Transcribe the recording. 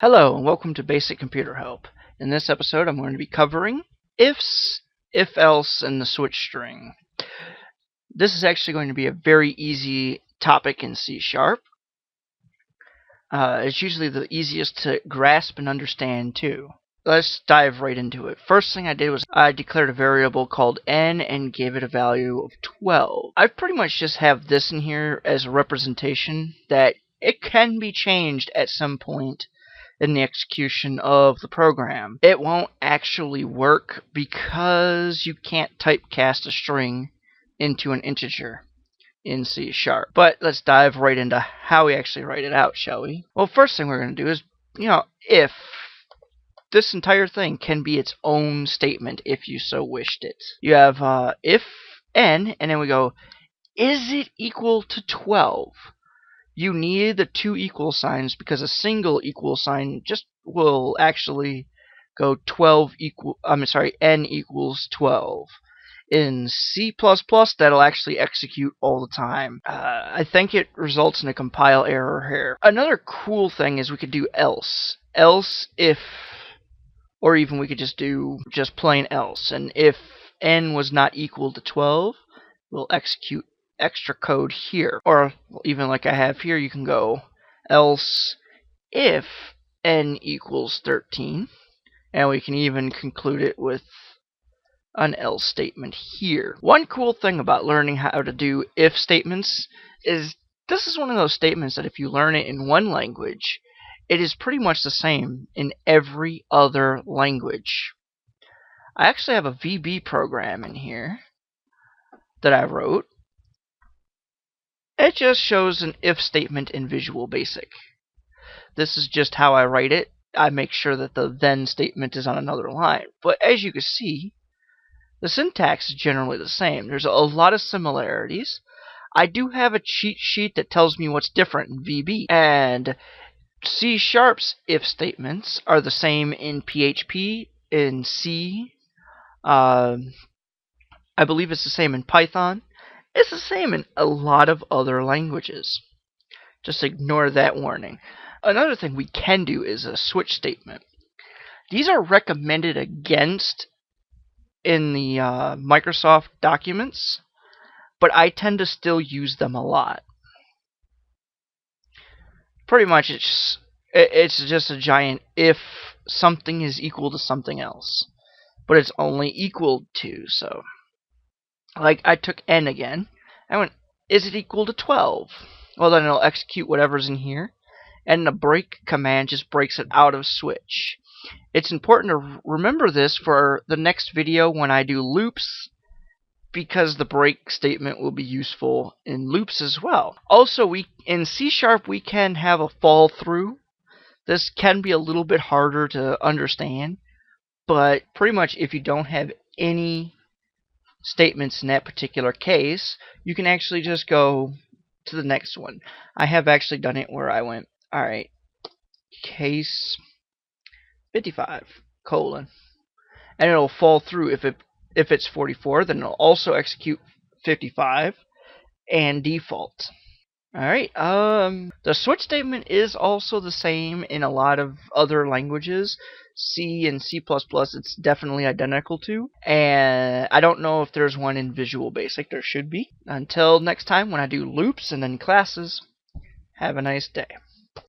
Hello and welcome to Basic Computer Help. In this episode I'm going to be covering ifs, if-else, and the switch string. This is actually going to be a very easy topic in C#. It's usually the easiest to grasp and understand too. Let's dive right into it. First thing I did was I declared a variable called n and gave it a value of 12. I pretty much just have this in here as a representation that it can be changed at some point in the execution of the program. It won't actually work because you can't typecast a string into an integer in C#. But let's dive right into how we actually write it out, shall we? Well, first thing we're going to do is, if this entire thing can be its own statement if you so wished it. You have if n, and then we go, is it equal to 12? You need the two equal signs because a single equal sign just will actually go n equals 12. In C++, that'll actually execute all the time. I think it results in a compile error here. Another cool thing is we could do else. Else if, or even we could just do just plain else. And if n was not equal to 12, we'll execute extra code here. Or even like I have here, you can go else if n equals 13. And we can even conclude it with an else statement here. One cool thing about learning how to do if statements is this is one of those statements that if you learn it in one language, it is pretty much the same in every other language. I actually have a VB program in here that I wrote. It just shows an if statement in Visual Basic. This is just how I write it. I make sure that the then statement is on another line. But as you can see, the syntax is generally the same. There's a lot of similarities. I do have a cheat sheet that tells me what's different in VB. And C#'s if statements are the same in PHP, in C. I believe it's the same in Python. It's the same in a lot of other languages. Just ignore that warning. Another thing we can do is a switch statement. These are recommended against in the Microsoft documents, but I tend to still use them a lot. Pretty much it's just a giant if something is equal to something else, but it's only equal to, so like I took n again, I went, is it equal to 12? Well, then it'll execute whatever's in here, and the break command just breaks it out of switch. It's important to remember this for the next video when I do loops, because the break statement will be useful in loops as well. Also, in C# we can have a fall through. This can be a little bit harder to understand, but pretty much if you don't have any statements in that particular case, you can actually just go to the next one. I have actually done it where I went, alright, case 55, colon, and it'll fall through. If it's 44, then it'll also execute 55 and default. Alright, the switch statement is also the same in a lot of other languages. C and C++, it's definitely identical to. And I don't know if there's one in Visual Basic. There should be. Until next time when I do loops and then classes, have a nice day.